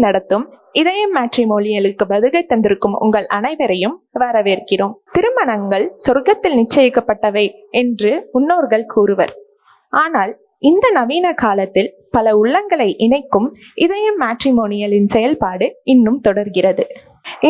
நடத்தும் இதயம் மேட்ரிமோனியலுக்கு வருகை தந்திருக்கும் உங்கள் அனைவரையும் வரவேற்கிறோம். திருமணங்கள் சொர்க்கத்தில் நிச்சயிக்கப்பட்டவை என்று முன்னோர்கள் கூறுவர். ஆனால் இந்த நவீன காலத்தில் பல உள்ளங்களை இணைக்கும் இதயம் மேட்ரிமோனியலின் செயல்பாடு இன்னும் தொடர்கிறது.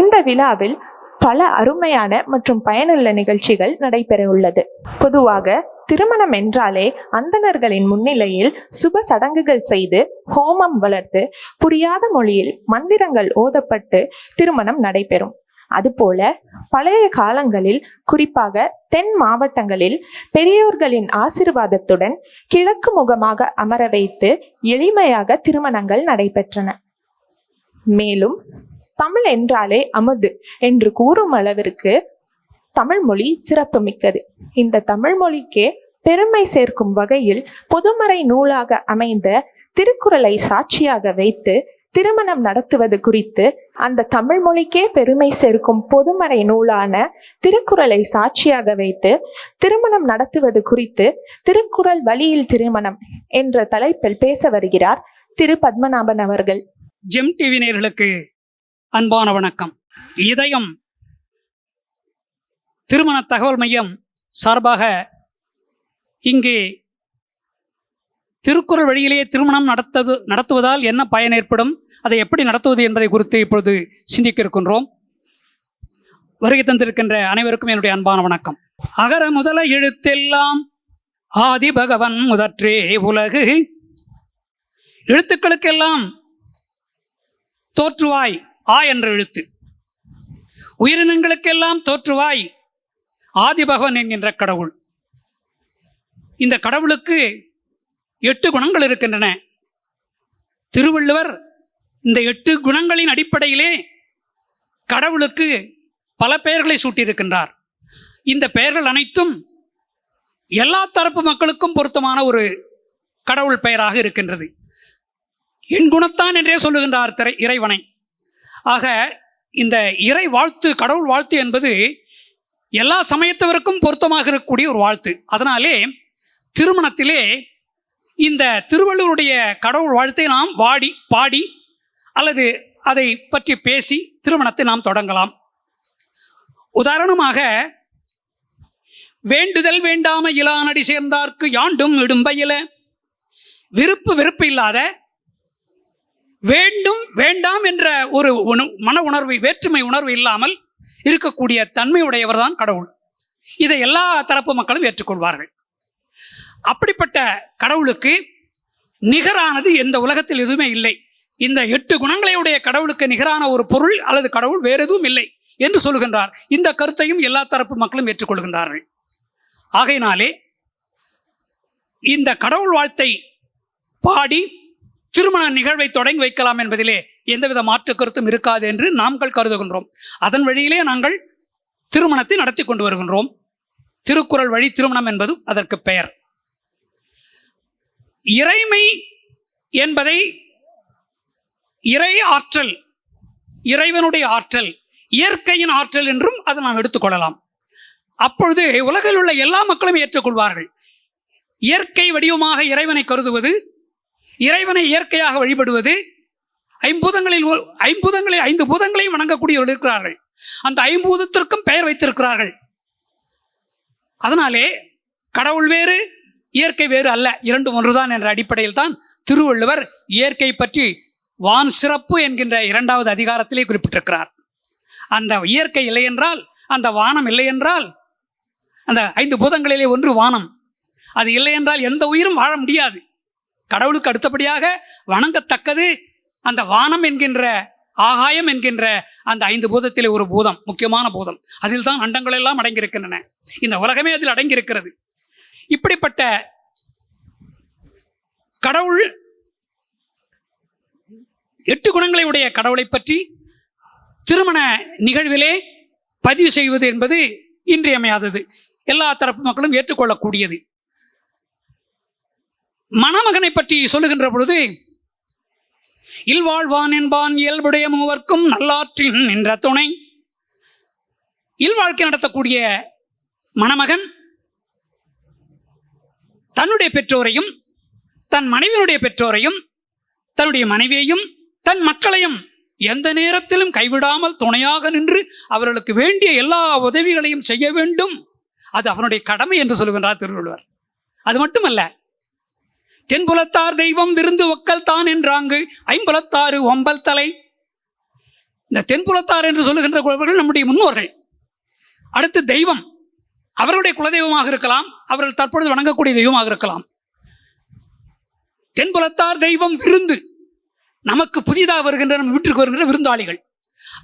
இந்த விழாவில் பல அருமையான மற்றும் பயனுள்ள நிகழ்ச்சிகள் நடைபெற உள்ளது. பொதுவாக திருமணம் என்றாலே அந்தணர்களின் முன்னிலையில் சுப சடங்குகள் செய்து ஹோமம் வளர்த்து புரியாத மொழியில் மந்திரங்கள் ஓதப்பட்டு திருமணம் நடைபெறும். அதுபோல பழைய காலங்களில் குறிப்பாக தென் மாவட்டங்களில் பெரியோர்களின் ஆசீர்வாதத்துடன் கிழக்கு முகமாக அமர வைத்து எளிமையாக திருமணங்கள் நடைபெற்றன. மேலும் தமிழ் என்றாலே அமுது என்று கூறும் அளவிற்கு தமிழ் மொழி சிறப்பு மிக்கது. இந்த தமிழ் மொழிக்கே பெருமை சேர்க்கும் வகையில் பொதுமறை நூலாக அமைந்த திருக்குறளை சாட்சியாக வைத்து திருமணம் நடத்துவது குறித்து, அந்த தமிழ் மொழிக்கே பெருமை சேர்க்கும் பொதுமறை நூலான திருக்குறளை சாட்சியாக வைத்து திருமணம் நடத்துவது குறித்து திருக்குறள் வழியில் திருமணம் என்ற தலைப்பில் பேச வருகிறார் திரு பத்மநாபன் அவர்கள். ஜெம் டிவி நேயர்களுக்கு அன்பான வணக்கம். இதயம் திருமண தகவல் மையம் சார்பாக இங்கே திருக்குறள் வழியிலேயே திருமணம் நடத்துவதால் என்ன பயன் ஏற்படும், அதை எப்படி நடத்துவது என்பதை குறித்து இப்பொழுது சிந்திக்க இருக்கின்றோம். வருகை தந்திருக்கின்ற அனைவருக்கும் என்னுடைய அன்பான வணக்கம். அகர முதல எழுத்தெல்லாம் ஆதி பகவன் முதற்றே உலகு. எழுத்துக்களுக்கெல்லாம் தோற்றுவாய் ஆ என்ற எழுத்து. உயிரினங்களுக்கெல்லாம் தோற்றுவாய் ஆதிபகவன் என்கின்ற கடவுள். இந்த கடவுளுக்கு 8 குணங்கள் இருக்கின்றன. திருவள்ளுவர் இந்த 8 குணங்களின் அடிப்படையிலே கடவுளுக்கு பல பெயர்களை சூட்டியிருக்கின்றார். இந்த பெயர்கள் அனைத்தும் எல்லா தரப்பு மக்களுக்கும் பொருத்தமான ஒரு கடவுள் பெயராக இருக்கின்றது. என் குணத்தான் என்றே சொல்லுகின்றார் இறைவனை. ஆக இந்த இறை வாழ்த்து, கடவுள் வாழ்த்து என்பது எல்லா சமயத்தவருக்கும் பொருத்தமாக இருக்கக்கூடிய ஒரு வாழ்த்து. அதனாலே திருமணத்திலே இந்த திருவள்ளுவருடைய கடவுள் வாழ்த்தை நாம் பாடி அல்லது அதை பற்றி பேசி திருமணத்தை நாம் தொடங்கலாம். உதாரணமாக, வேண்டுதல் வேண்டாம இலானடி சேர்ந்தார்க்கு யாண்டும் இடும்பையில. வெறுப்பு இல்லாத, வேண்டும் வேண்டாம் என்ற ஒரு மன உணர்வு, வேற்றுமை உணர்வு இல்லாமல் இருக்கக்கூடிய தன்மையுடையவர் தான் கடவுள். இதை எல்லா தரப்பு மக்களும் ஏற்றுக்கொள்வார்கள். அப்படிப்பட்ட கடவுளுக்கு நிகரானது எந்த உலகத்தில் எதுவுமே இல்லை. இந்த 8 குணங்களையுடைய கடவுளுக்கு நிகரான ஒரு பொருள் அல்லது கடவுள் வேறு எதுவும் இல்லை என்று சொல்லுகின்றார். இந்த கருத்தையும் எல்லா தரப்பு மக்களும் ஏற்றுக்கொள்கின்றார்கள். ஆகையினாலே இந்த கடவுள் வாழ்த்தை பாடி திருமண நிகழ்வை தொடங்கி வைக்கலாம் என்பதிலே எந்தவித மாற்று கருத்தும் இருக்காது என்று நாங்கள் கருதுகின்றோம். அதன் வழியிலே நாங்கள் திருமணத்தை நடத்தி கொண்டு வருகின்றோம். திருக்குறள் வழி திருமணம் என்பது அதற்கு பெயர். இறைமை என்பதை இறை ஆற்றல், இறைவனுடைய ஆற்றல், இயற்கையின் ஆற்றல் என்றும் அதை நாம் எடுத்துக்கொள்ளலாம். அப்பொழுது உலகில் உள்ள எல்லா மக்களும் ஏற்றுக்கொள்வார்கள். இயற்கை வடிவமாக இறைவனை கருதுவது, இறைவனை இயற்கையாக வழிபடுவது, 5 பூதங்களையும் வணங்கக்கூடியவர்கள் இருக்கிறார்கள். அந்த 5 பூதத்திற்கும் பெயர் வைத்திருக்கிறார்கள். அதனாலே கடவுள் வேறு இயற்கை வேறு அல்ல, இரண்டும் ஒன்றுதான் என்ற அடிப்படையில் தான் திருவள்ளுவர் இயற்கை பற்றி வான் சிறப்பு என்கின்ற 2வது அதிகாரத்திலே குறிப்பிட்டிருக்கிறார். அந்த இயற்கை இல்லை என்றால், அந்த வானம் இல்லை என்றால், அந்த 5 பூதங்களிலே ஒன்று வானம், அது இல்லை என்றால் எந்த உயிரும் வாழ முடியாது. கடவுளுக்கு அடுத்தபடியாக வணங்கத்தக்கது அந்த வானம் என்கின்ற, ஆகாயம் என்கின்ற அந்த 5 பூதத்திலே ஒரு பூதம், முக்கியமான பூதம். அதில் தான் அண்டங்கள் எல்லாம் அடங்கியிருக்கின்றன. இந்த உலகமே அதில் அடங்கியிருக்கிறது. இப்படிப்பட்ட கடவுள், 8 குணங்களை உடைய கடவுளை பற்றி திருமண நிகழ்விலே பதிவு செய்வது என்பது இன்றியமையாதது, எல்லா தரப்பு மக்களும் ஏற்றுக்கொள்ளக்கூடியது. மணமகனை பற்றி சொல்லுகின்ற பொழுது, இல்வாழ்வான் என்பான் இயல்புடைய மூவர்க்கும் நல்லாற்றின் என்ற துணை. இல்வாழ்க்கை நடத்தக்கூடிய மணமகன் தன்னுடைய பெற்றோரையும், தன் மனைவியினுடைய பெற்றோரையும், தன்னுடைய மனைவியையும், தன் மக்களையும் எந்த நேரத்திலும் கைவிடாமல் துணையாக நின்று அவர்களுக்கு வேண்டிய எல்லா உதவிகளையும் செய்ய வேண்டும். அது அவனுடைய கடமை என்று சொல்லுகின்றார் திருவள்ளுவர். அது மட்டுமல்ல, தென்புலத்தார் தெய்வம் விருந்து ஒக்கல் தான் என்றாங்கு ஐம்புலத்தாறு ஒம்பல் தலை. இந்த தென்புலத்தார் என்று சொல்லுகின்றவர்கள் நம்முடைய முன்னோர்கள். அடுத்து தெய்வம், அவருடைய குலதெய்வமாக இருக்கலாம், அவர்கள் தற்பொழுது வணங்கக்கூடிய தெய்வமாக இருக்கலாம். தென்புலத்தார் தெய்வம் விருந்து, நமக்கு புதிதாக வருகின்ற நம்ம வீட்டிற்கு வருகின்ற விருந்தாளிகள்.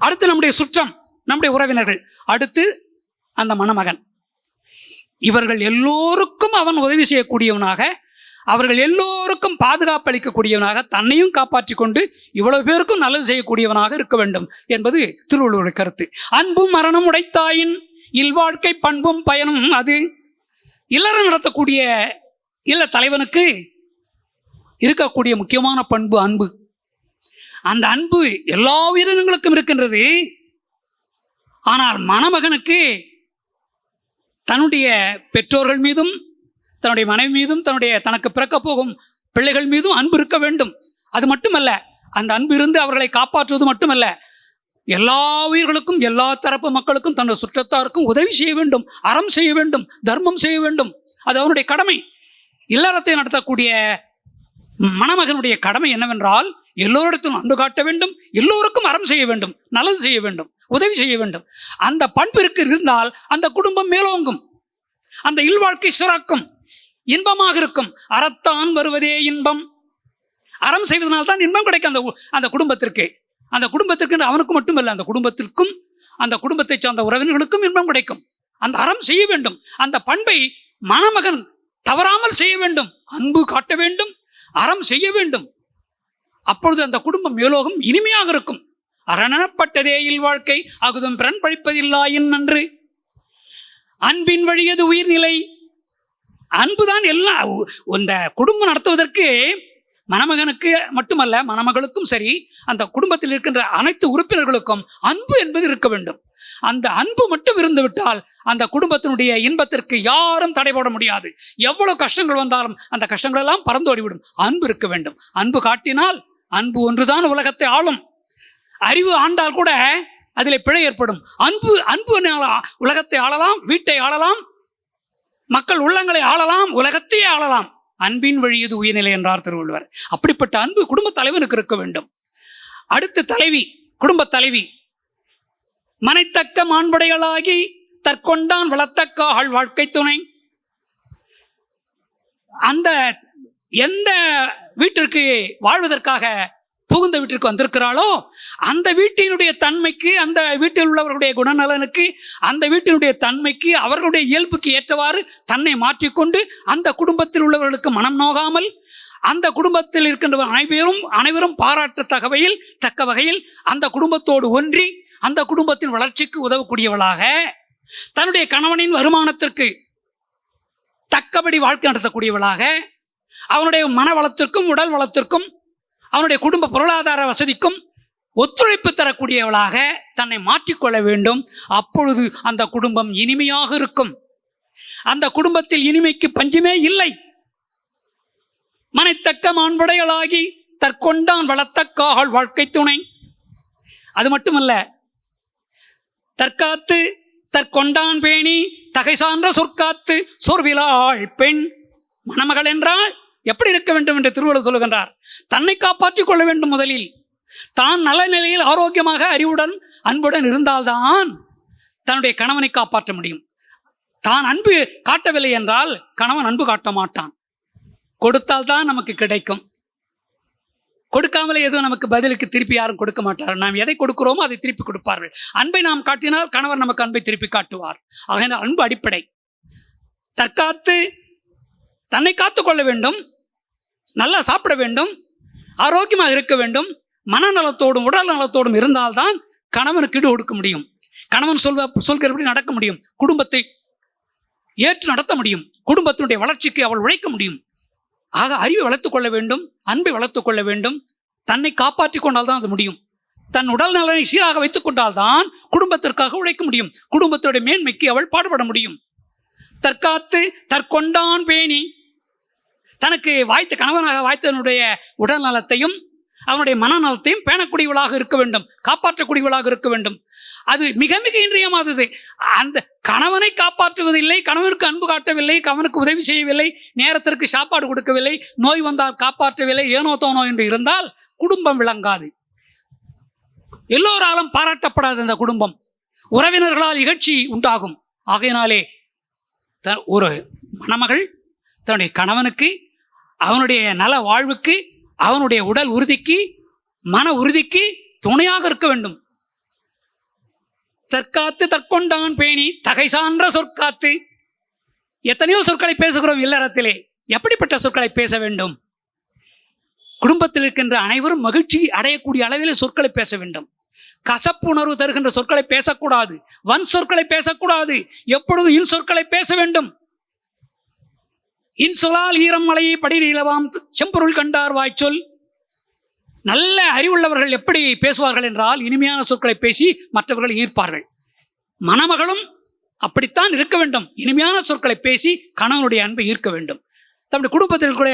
அடுத்து நம்முடைய சுற்றம், நம்முடைய உறவினர்கள். அடுத்து அந்த மணமகன். இவர்கள் எல்லோருக்கும் அவன் உதவி செய்யக்கூடியவனாக, அவர்கள் எல்லோருக்கும் பாதுகாப்பு அளிக்கக்கூடியவனாக, தன்னையும் காப்பாற்றி கொண்டு இவ்வளவு பேருக்கும் நல்லது செய்யக்கூடியவனாக இருக்க வேண்டும் என்பது திருவள்ளுவருடைய கருத்து. அன்பும் மரணம் உடைத்தாயின் இல்வாழ்க்கை பண்பும் பயனும் அது. இல்லறம் நடத்தக்கூடிய இல்ல தலைவனுக்கு இருக்கக்கூடிய முக்கியமான பண்பு அன்பு. அந்த அன்பு எல்லா உயிரினங்களுக்கும் இருக்கின்றது. ஆனால் மணமகனுக்கு தன்னுடைய பெற்றோர்கள் மீதும், தன்னுடைய மனைவி மீதும், தனக்கு பிறக்க போகும் பிள்ளைகள் மீதும் அன்பு இருக்க வேண்டும். அது மட்டுமல்ல, அந்த அன்பு இருந்து அவர்களை காப்பாற்றுவது மட்டுமல்ல, எல்லா உயிர்களுக்கும், எல்லா தரப்பு மக்களுக்கும், தன்னுடைய சுற்றத்தாருக்கும் உதவி செய்ய வேண்டும், அறம் செய்ய வேண்டும், தர்மம் செய்ய வேண்டும். அது அவனுடைய கடமை. இல்லறத்தை நடத்தக்கூடிய மணமகனுடைய கடமை என்னவென்றால், எல்லோரிடத்திலும் அன்பு காட்ட வேண்டும், எல்லோருக்கும் அறம் செய்ய வேண்டும், நல்லது செய்ய வேண்டும், உதவி செய்ய வேண்டும். அந்த பண்பிற்கு இருந்தால் அந்த குடும்பம் மேலோங்கும், அந்த இல்வாழ்க்கை சிறக்கும், இன்பமாக இருக்கும். அறத்தான் வருவதே இன்பம். அறம் செய்வதனால்தான் இன்பம் கிடைக்கும் அந்த குடும்பத்திற்கு. அந்த குடும்பத்திற்கு அவனுக்கு மட்டுமல்ல, அந்த குடும்பத்திற்கும், அந்த குடும்பத்தை சார்ந்த உறவினர்களுக்கும் இன்பம் கிடைக்கும். அந்த அறம் செய்ய வேண்டும். அந்த பண்பை மணமகன் தவறாமல் செய்ய வேண்டும். அன்பு காட்ட வேண்டும், அறம் செய்ய வேண்டும். அப்பொழுது அந்த குடும்பம் மேலோகம் இனிமையாக இருக்கும். அரணப்பட்டதே இல்வாழ்க்கை அகுதும் பிறன் பழிப்பதில்லாயின் நன்று. அன்பின் வழியது உயிர்நிலை. அன்புதான் எல்லாம். இந்த குடும்பம் நடத்துவதற்கு மணமகனுக்கு மட்டுமல்ல, மணமகளுக்கும் சரி, அந்த குடும்பத்தில் இருக்கின்ற அனைத்து உறுப்பினர்களுக்கும் அன்பு என்பது இருக்க வேண்டும். அந்த அன்பு மட்டும் இருந்து விட்டால் அந்த குடும்பத்தினுடைய இன்பத்திற்கு யாரும் தடை போட முடியாது. எவ்வளவு கஷ்டங்கள் வந்தாலும் அந்த கஷ்டங்கள் எல்லாம் பறந்தோடிவிடும். அன்பு இருக்க வேண்டும். அன்பு காட்டினால், அன்பு ஒன்றுதான் உலகத்தை ஆளும். அறிவு ஆண்டால் கூட அதில் பிழை ஏற்படும். அன்பு உலகத்தை ஆளலாம், வீட்டை ஆளலாம், மக்கள் உள்ளங்களை ஆளலாம், உலகத்தையே ஆளலாம். அன்பின் வழியது உயர்நிலை என்றார் திருவள்ளுவர். அப்படிப்பட்ட அன்பு குடும்ப தலைவனுக்கு இருக்க வேண்டும். அடுத்து தலைவி, குடும்ப தலைவி. மனைத்தக்க மாண்புடைகளாகி தற்கொண்டான் வளர்த்தக்காள் வாழ்க்கை துணை. அந்த எந்த வீட்டிற்கு வாழ்வதற்காக புகுந்த வீட்டிற்கு வந்திருக்கிறாளோ அந்த வீட்டினுடைய தன்மைக்கு, அந்த வீட்டில் உள்ளவர்களுடைய குணநலனுக்கு, அந்த வீட்டினுடைய தன்மைக்கு, அவர்களுடைய இயல்புக்கு ஏற்றவாறு தன்னை மாற்றிக்கொண்டு அந்த குடும்பத்தில் உள்ளவர்களுக்கு மனம் நோகாமல், அந்த குடும்பத்தில் இருக்கின்ற அனைவரும் பாராட்டத்தக்க வகையில் அந்த குடும்பத்தோடு ஒன்றி அந்த குடும்பத்தின் வளர்ச்சிக்கு உதவக்கூடியவளாக, தன்னுடைய கணவனின் வருமானத்திற்கு தக்கபடி வாழ்க்கை நடத்தக்கூடியவளாக, அவனுடைய மன வளத்திற்கும் உடல் வளத்திற்கும் அவனுடைய குடும்ப பொருளாதார வசதிக்கும் ஒத்துழைப்பு தரக்கூடியவளாக தன்னை மாற்றிக்கொள்ள வேண்டும். அப்பொழுது அந்த குடும்பம் இனிமையாக இருக்கும். அந்த குடும்பத்தில் இனிமைக்கு பஞ்சமே இல்லை. மனைத்தக்க மாண்புடைகளாகி தற்கொண்டான் வளர்த்தக்காள் வாழ்க்கை துணை. அது மட்டுமல்ல, தற்காத்து தற்கொண்டான் பேணி தகை சான்ற சொற்காத்து சொர்விலாள் பெண். மணமகள் என்றால் எப்படி இருக்க வேண்டும் என்று திருவள்ளுவர் சொல்லுகின்றார். தன்னை காப்பாற்றிக் கொள்ள வேண்டும். முதலில் தான் நல்ல நிலையில் ஆரோக்கியமாக அறிவுடன் அன்புடன் இருந்தால்தான் தன்னுடைய கணவனை காப்பாற்ற முடியும். தான் அன்பு காட்டவில்லை என்றால் கணவன் அன்பு காட்ட மாட்டான். கொடுத்தால்தான் நமக்கு கிடைக்கும். கொடுக்காமலே எதுவும் நமக்கு பதிலுக்கு திருப்பி யாரும் கொடுக்க மாட்டார். நாம் எதை கொடுக்கிறோமோ அதை திருப்பி கொடுப்பார்கள். அன்பை நாம் காட்டினால் கணவர் நமக்கு அன்பை திருப்பி காட்டுவார். ஆகையினால் அன்பு அடிப்படை. தற்காத்து தன்னை காத்துக்கொள்ள வேண்டும், நல்லா சாப்பிட வேண்டும், ஆரோக்கியமாக இருக்க வேண்டும், மனநலத்தோடும் உடல் நலத்தோடும் இருந்தால்தான் கணவனுக்கு ஈடு கொடுக்க முடியும். கணவன் சொல்கிறபடி நடக்க முடியும். குடும்பத்தை ஏற்று நடத்த முடியும். குடும்பத்தினுடைய வளர்ச்சிக்கு அவள் உழைக்க முடியும். ஆக அறிவை வளர்த்துக் கொள்ள வேண்டும், அன்பை வளர்த்துக் கொள்ள வேண்டும். தன்னை காப்பாற்றி கொண்டால்தான் அது முடியும். தன் உடல் நலனை சீராக வைத்துக் கொண்டால்தான் குடும்பத்திற்காக உழைக்க முடியும். குடும்பத்துடைய மேன்மைக்கு அவள் பாடுபட முடியும். தற்காத்து தற்கொண்டான் பேணி. தனக்கு கணவனாக வாய்த்தனுடைய உடல் நலத்தையும் அவனுடைய மனநலத்தையும் பேணக்கூடியவளாக இருக்க வேண்டும், காப்பாற்றக்கூடியவளாக இருக்க வேண்டும். அது மிக மிக இன்றியமானது. அந்த கணவனை காப்பாற்றுவதில்லை, கணவனுக்கு அன்பு காட்டவில்லை, கணவனுக்கு உதவி செய்யவில்லை, நேரத்திற்கு சாப்பாடு கொடுக்கவில்லை, நோய் வந்தால் காப்பாற்றவில்லை, ஏனோ தோனோ என்று இருந்தால் குடும்பம் விளங்காது. எல்லோராலும் பாராட்டப்படாத இந்த குடும்பம் உறவினர்களால் இகழ்ச்சி உண்டாகும். ஆகையினாலே ஒரு மணமகள் தன்னுடைய கணவனுக்கு, அவனுடைய நல வாழ்வுக்கு, அவனுடைய உடல் உறுதிக்கு, மன உறுதிக்கு துணையாக இருக்க வேண்டும். தற்காத்து தற்கொண்டான் பேணி தகை சான்ற சொற்காத்து. எத்தனையோ சொற்களை பேசுகிறோம் இல்லறத்திலே. எப்படிப்பட்ட சொற்களை பேச வேண்டும்? குடும்பத்தில் இருக்கின்ற அனைவரும் மகிழ்ச்சி அடையக்கூடிய அளவில் சொற்களை பேச வேண்டும். கசப்புணர்வு தருகின்ற சொற்களை பேசக்கூடாது, வன் சொற்களை பேசக்கூடாது, எப்பொழுதும் இன் சொற்களை பேச வேண்டும். இன்சொலால் ஈரம் மலையை படிர் இளவாம் செம்பொருள் கண்டார் வாய்ச்சொல். நல்ல அறிவுள்ளவர்கள் எப்படி பேசுவார்கள் என்றால் இனிமையான சொற்களை பேசி மற்றவர்கள் ஈர்ப்பார்கள். மணமகளும் அப்படித்தான் இருக்க வேண்டும். இனிமையான சொற்களை பேசி கணவனுடைய அன்பை ஈர்க்க வேண்டும். தன்னுடைய குடும்பத்தில் கூட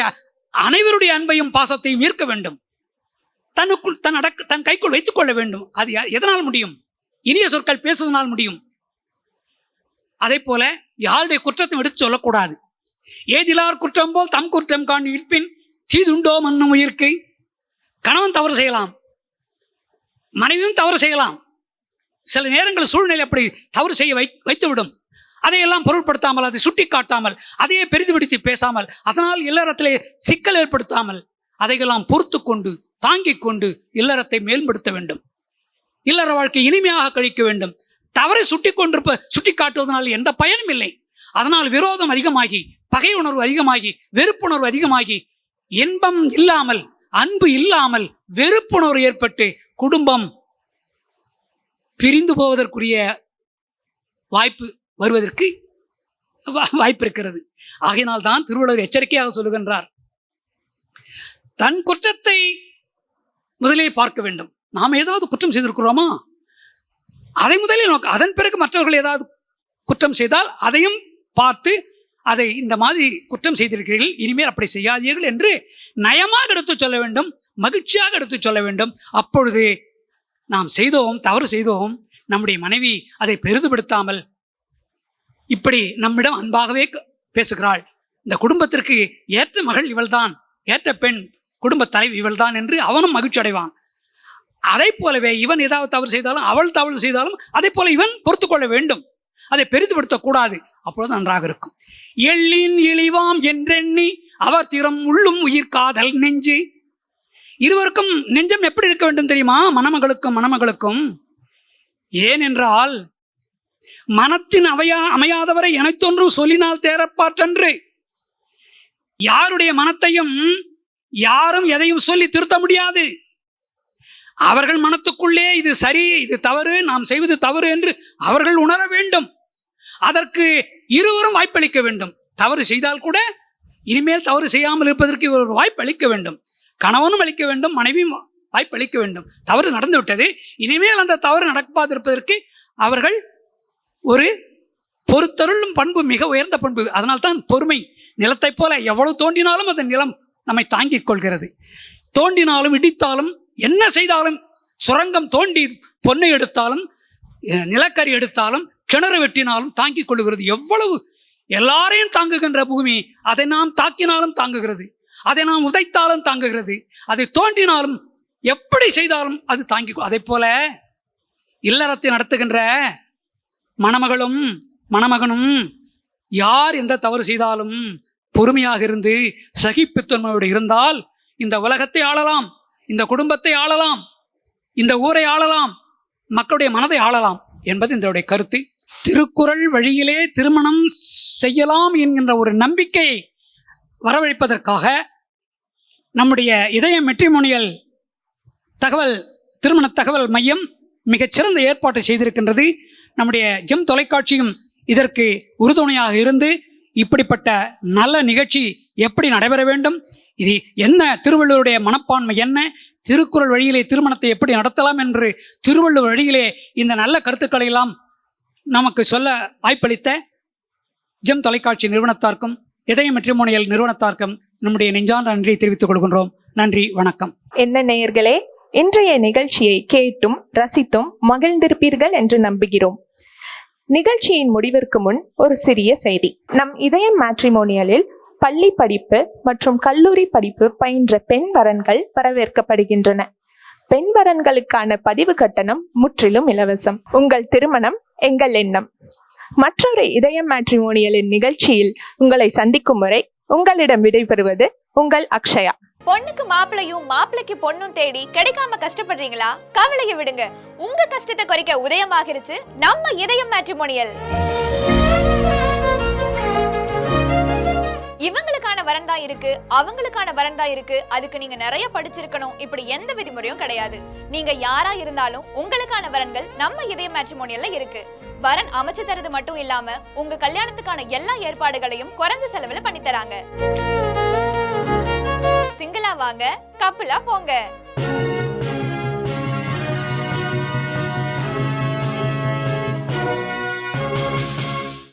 அனைவருடைய அன்பையும் பாசத்தையும் ஈர்க்க வேண்டும். தன்னுக்குள் தன் கைக்குள் வைத்துக் கொள்ள வேண்டும். அது எதனால் முடியும்? இனிய சொற்கள் பேசுவதனால் முடியும். அதே போல யாருடைய குற்றத்தையும் எடுத்து சொல்லக்கூடாது. ஏதிலார் குற்றம் போல் தம் குற்றம் காண் இழ்பின் தீதுண்டோ மன்னும் உயிர்க்கு. கணவன் தவறு செய்யலாம், மனைவியும் தவறு செய்யலாம். சில நேரங்கள் சூழ்நிலை அப்படி தவறு செய்ய வைத்துவிடும். அதையெல்லாம் பொருட்படுத்தாமல், அதை சுட்டி காட்டாமல், அதையே பெரிதுபடுத்தி பேசாமல், அதனால் இல்லறத்திலே சிக்கல் ஏற்படுத்தாமல் அதையெல்லாம் பொறுத்து கொண்டு தாங்கிக் கொண்டு இல்லறத்தை மேம்படுத்த வேண்டும். இல்லற வாழ்க்கை இனிமையாக கழிக்க வேண்டும். தவறை சுட்டி காட்டுவதனால் எந்த பயனும் இல்லை. அதனால் விரோதம் அதிகமாகி, பகை உணர்வு அதிகமாகி, வெறுப்புணர்வு அதிகமாகி, இன்பம் இல்லாமல், அன்பு இல்லாமல் வெறுப்புணர்வு ஏற்பட்டு குடும்பம் பிரிந்து போவதற்குரிய வாய்ப்பு வருவதற்கு வாய்ப்பு இருக்கிறது. ஆகையினால் தான் திருவள்ளுவர் எச்சரிக்கையாக சொல்லுகின்றார், தன் குற்றத்தை முதலில் பார்க்க வேண்டும். நாம் ஏதாவது குற்றம் செய்திருக்கிறோமா, அதை முதலில் நோக்க, அதன் பிறகு மற்றவர்கள் ஏதாவது குற்றம் செய்தால் அதையும் பார்த்து, அதை இந்த மாதிரி குற்றம் செய்திருக்கிறீர்கள், இனிமேல் அப்படி செய்யாதீர்கள் என்று நயமாக எடுத்து சொல்ல வேண்டும், மகிழ்ச்சியாக எடுத்து சொல்ல வேண்டும். அப்பொழுது நாம் செய்தோம், தவறு செய்தோம், நம்முடைய மனைவி அதை பெரிதுபடுத்தாமல் இப்படி நம்மிடம் அன்பாகவே பேசுகிறாள், இந்த குடும்பத்திற்கு ஏற்ற மகள் இவள்தான், ஏற்ற பெண், குடும்ப தலைவி இவள்தான் என்று அவனும் மகிழ்ச்சி அடைவான். அதை போலவே இவன் ஏதாவது தவறு செய்தாலும், அவள் தவறு செய்தாலும் அதை போல இவன் பொறுத்து கொள்ள வேண்டும். அதை பெரிதுபடுத்தக்கூடாது. அப்பொழுது நன்றாக இருக்கும். எள்ளின் இழிவாம் என்றெண்ணி அவர் திறம் உள்ளும் உயிர் காதல் நெஞ்சு. இருவருக்கும் நெஞ்சம் எப்படி இருக்க வேண்டும் தெரியுமா? மணமகளுக்கும் ஏனென்றால் மனத்தின் அமையாதவரை எனத்தொன்றும் சொல்லினால் தேரப்பாற்றன்று. யாருடைய மனத்தையும் யாரும் எதையும் சொல்லி திருத்த முடியாது. அவர்கள் மனத்துக்குள்ளே இது சரி, இது தவறு, நாம் செய்வது தவறு என்று அவர்கள் உணர வேண்டும். அதற்கு இருவரும் வாய்ப்பளிக்க வேண்டும். தவறு செய்தால் கூட இனிமேல் தவறு செய்யாமல் இருப்பதற்கு ஒரு வாய்ப்பு அளிக்க வேண்டும். கணவனும் அளிக்க வேண்டும், மனைவியும் வாய்ப்பு அளிக்க வேண்டும். தவறு நடந்து விட்டது, இனிமேல் அந்த தவறு நடக்காதிருப்பதற்கு அவர்கள் ஒரு பொறுத்தருளும் பண்பு மிக உயர்ந்த பண்பு. அதனால்தான் பொறுமை. நிலத்தை போல எவ்வளவு தோண்டினாலும் அந்த நிலம் நம்மை தாங்கிக் கொள்கிறது. தோண்டினாலும் இடித்தாலும் என்ன செய்தாலும், சுரங்கம் தோண்டி பொன்னை எடுத்தாலும், நிலக்கரி எடுத்தாலும், கிணறு வெட்டினாலும் தாங்கிக் கொள்ளுகிறது. எவ்வளவு எல்லாரையும் தாங்குகின்ற பூமி, அதை நாம் தாக்கினாலும் தாங்குகிறது, அதை நாம் உதைத்தாலும் தாங்குகிறது, அதை தோண்டினாலும் எப்படி செய்தாலும் அது தாங்கி. அதை போல இல்லறத்தை நடத்துகின்ற மணமகளும் மணமகனும் யார் எந்த தவறு செய்தாலும் பொறுமையாக இருந்து சகிப்புத்தன்மையோடு இருந்தால் இந்த உலகத்தை ஆளலாம், இந்த குடும்பத்தை ஆளலாம், இந்த ஊரை ஆளலாம், மக்களுடைய மனதை ஆளலாம் என்பது இதனுடைய கருத்து. திருக்குறள் வழியிலே திருமணம் செய்யலாம் என்கின்ற ஒரு நம்பிக்கை வரவழைப்பதற்காக நம்முடைய இதய மெட்ரிமோனியல் திருமண தகவல் மையம் மிகச்சிறந்த ஏற்பாட்டை செய்திருக்கின்றது. நம்முடைய ஜெம் தொலைக்காட்சியும் இதற்கு உறுதுணையாக இருந்து இப்படிப்பட்ட நல்ல நிகழ்ச்சி எப்படி நடைபெற வேண்டும், இது என்ன, திருவள்ளுவருடைய மனப்பான்மை என்ன, திருக்குறள் வழியிலே திருமணத்தை எப்படி நடத்தலாம் என்று திருவள்ளுவர் வழியிலே இந்த நல்ல கருத்துக்களை எல்லாம் நமக்கு சொல்ல வாய்ப்பளித்த ஜெம் தொலைக்காட்சி நிறுவனத்தார்க்கும் இதய மெட்ரிமோனியல் நிறுவனத்தார்க்கும் நம்முடைய நெஞ்சார்ந்த நன்றியை தெரிவித்துக் கொள்கின்றோம். நன்றி, வணக்கம். என்ன நேயர்களே, இன்றைய நிகழ்ச்சியை கேட்டும் ரசித்தும் மகிழ்ந்திருப்பீர்கள் என்று நம்புகிறோம். நிகழ்ச்சியின் முடிவிற்கு முன் ஒரு சிறிய செய்தி. நம் இதயம் மேட்ரிமோனியலில் பள்ளி படிப்பு மற்றும் கல்லூரி படிப்பு பயின்ற பெண் வரன்கள் வரவேற்கப்படுகின்றன. பெண் வரன்களுக்கான பதிவு கட்டணம் முற்றிலும் இலவசம். உங்கள் திருமணம் எங்கள் எண்ணம். மற்றொரு இதயம் மேட்ரிமோனியலின் நிகழ்ச்சியில் உங்களை சந்திக்கும் வரை உங்களிடம் விடைபெறுவது உங்கள் அக்ஷயா. பொண்ணுக்கு மாப்பிளையும் மாப்பிளைக்கு பொண்ணும் தேடி கிடைக்காம கஷ்டப்படுறீங்களா? கவலையை விடுங்க, உங்க கஷ்டத்தை குறைக்க உதயமாகிருச்சு நம்ம இதயம் மேட்ரிமோனியல். இவங்களுக்கான வரன் தான் இருக்கு, அவங்களுக்கான வரன் தான் இருக்கு, அதுக்கு நீங்க நிறைய படிச்சிருக்கணும், இப்படி எந்த விதிமுறையும் கிடையாது. நீங்க யாரா இருந்தாலும் உங்களுக்கான வரன்கள் நம்ம இதயம் மேட்ரிமோனியல்ல இருக்கு. வரன் அமைச்சு தரது மட்டும் இல்லாம உங்க கல்யாணத்துக்கான எல்லா ஏற்பாடுகளையும் குறைஞ்ச செலவுல பண்ணி தராங்க. சிங்கிளா வாங்க, கப்புலா போங்க.